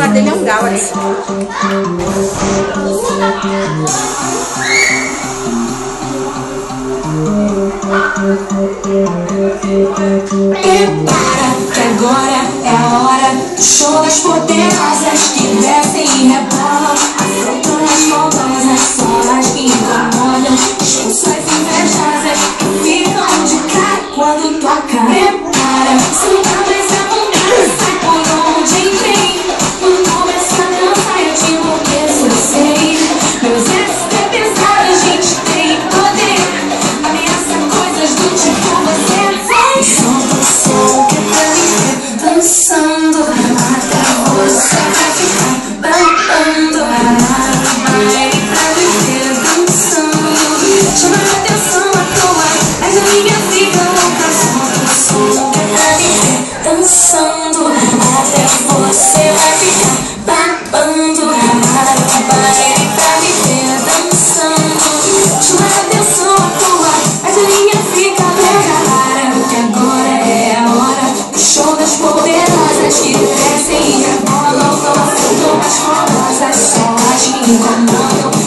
celular dele é um Galaxy. Prepara, que agora é a hora do show das poderosas que descem e rebolam, afrontam as montanhas, são as que incomodam, expulsões invejosas que ficam de cara quando toca. Prepara, se não precisa vontade, sai por onde vem. Quando começa a dançar eu te enlouqueço, eu sei. Meu exército é pesado, a gente tem poder, ameaça coisas do tipo você vai. Solta o som que é pra viver dançando, até você vai ficar babando. Vai pra viver dançando, chama a atenção à toa, mas a minha fica louca. Solta o som que é pra viver dançando, até você vai ficar babando. Vai pra viver dançando, chama a atenção à toa, mas a minha fica louca. Que agora é a hora do show das poderosas que descem e rebolam, não afundam as famosas, só as que incomodam.